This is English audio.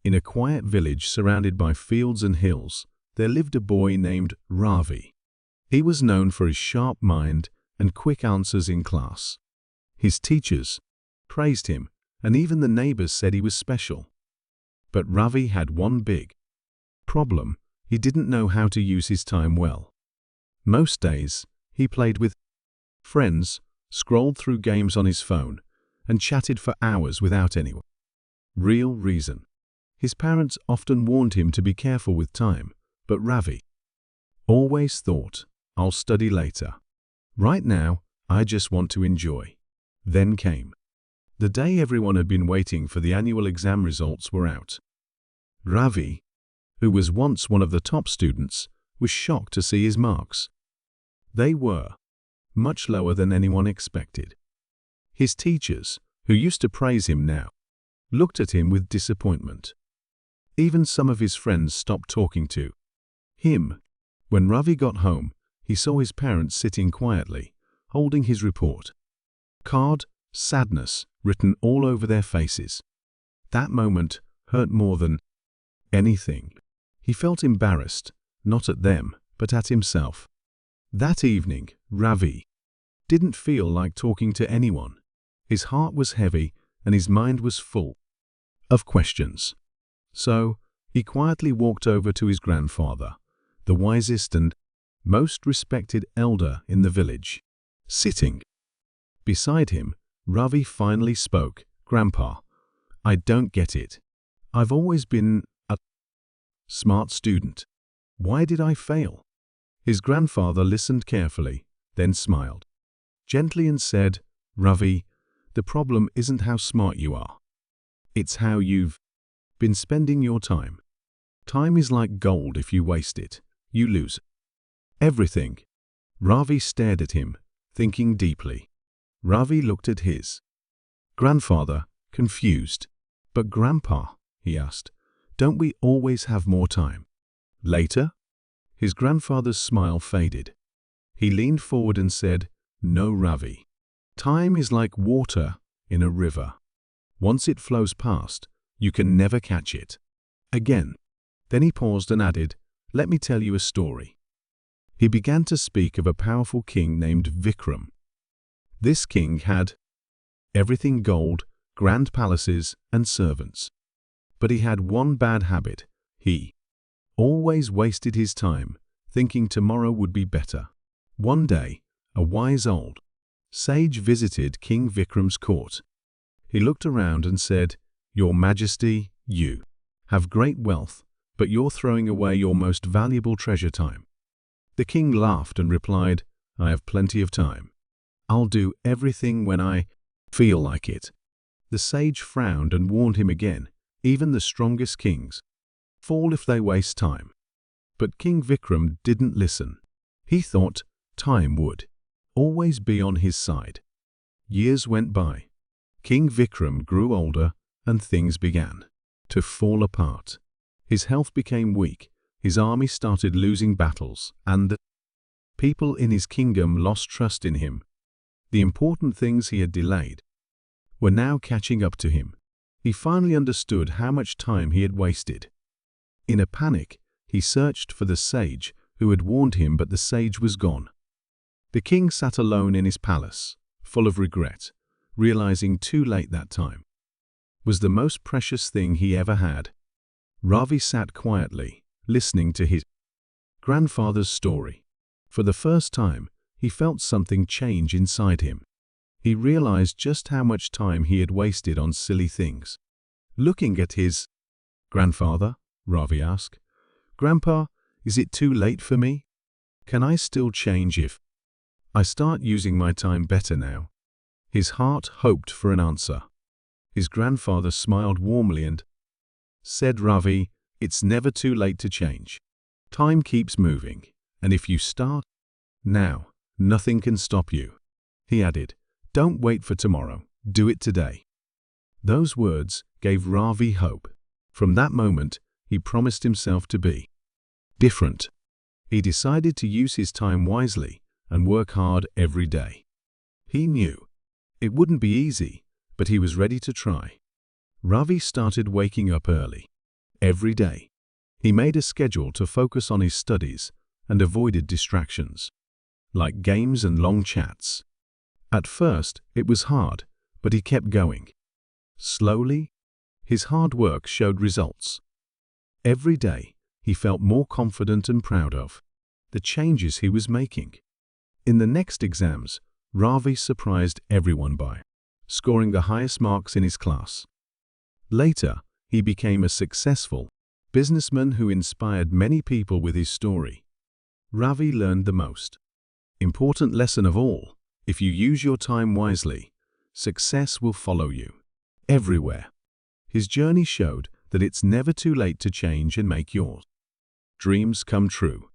In a quiet village surrounded by fields and hills, there lived a boy named Ravi. He was known for his sharp mind and quick answers in class. His teachers praised him, and even the neighbors said he was special. But Ravi had one big problem: he didn't know how to use his time well. Most days, he played with friends, scrolled through games on his phone, and chatted for hours without any real reason. His parents often warned him to be careful with time, but Ravi always thought, "I'll study later. Right now, I just want to enjoy." Then came the day everyone had been waiting for. The annual exam results were out. Ravi, who was once one of the top students, was shocked to see his marks. They were much lower than anyone expected. His teachers, who used to praise him now, looked at him with disappointment. Even some of his friends stopped talking to him. When Ravi got home, he saw his parents sitting quietly, holding his report card, sadness written all over their faces. That moment hurt more than anything. He felt embarrassed, not at them, but at himself. That evening, Ravi didn't feel like talking to anyone. His heart was heavy and his mind was full of questions. So, he quietly walked over to his grandfather, the wisest and most respected elder in the village. Sitting beside him, Ravi finally spoke. "Grandpa, I don't get it. I've always been a smart student. Why did I fail?" His grandfather listened carefully, then smiled gently and said, "Ravi, the problem isn't how smart you are. It's how you've been spending your time. Time is like gold. If you waste it, you lose everything." Ravi stared at him, thinking deeply. Ravi looked at his grandfather, confused. "But Grandpa," he asked, "don't we always have more time later?" His grandfather's smile faded. He leaned forward and said, "No, Ravi. Time is like water in a river. Once it flows past, you can never catch it again." Then he paused and added, "Let me tell you a story." He began to speak of a powerful king named Vikram. This king had everything: gold, grand palaces, and servants. But he had one bad habit. He always wasted his time, thinking tomorrow would be better. One day, a wise old sage visited King Vikram's court. He looked around and said, "Your Majesty, you have great wealth, but you're throwing away your most valuable treasure, time." The king laughed and replied, "I have plenty of time. I'll do everything when I feel like it." The sage frowned and warned him again, "Even the strongest kings fall if they waste time." But King Vikram didn't listen. He thought time would always be on his side. Years went by. King Vikram grew older and things began to fall apart. His health became weak, his army started losing battles, and the people in his kingdom lost trust in him. The important things he had delayed were now catching up to him. He finally understood how much time he had wasted. In a panic, he searched for the sage who had warned him, but the sage was gone. The king sat alone in his palace, full of regret, realizing too late that time was the most precious thing he ever had. Ravi sat quietly, listening to his grandfather's story. For the first time, he felt something change inside him. He realized just how much time he had wasted on silly things. Looking at his grandfather, Ravi asked, "Grandpa, is it too late for me? Can I still change if I start using my time better now?" His heart hoped for an answer. His grandfather smiled warmly and said, "Ravi, it's never too late to change. Time keeps moving, and if you start now, nothing can stop you." He added, "Don't wait for tomorrow, do it today." Those words gave Ravi hope. From that moment, he promised himself to be different. He decided to use his time wisely and work hard every day. He knew it wouldn't be easy, but he was ready to try. Ravi started waking up early. every day. He made a schedule to focus on his studies and avoided distractions, like games and long chats. At first, it was hard, but he kept going. Slowly, his hard work showed results. Every day, he felt more confident and proud of the changes he was making. In the next exams, Ravi surprised everyone by scoring the highest marks in his class. Later, he became a successful businessman who inspired many people with his story. Ravi learned the most important lesson of all: if you use your time wisely, success will follow you everywhere. His journey showed that it's never too late to change and make your dreams come true.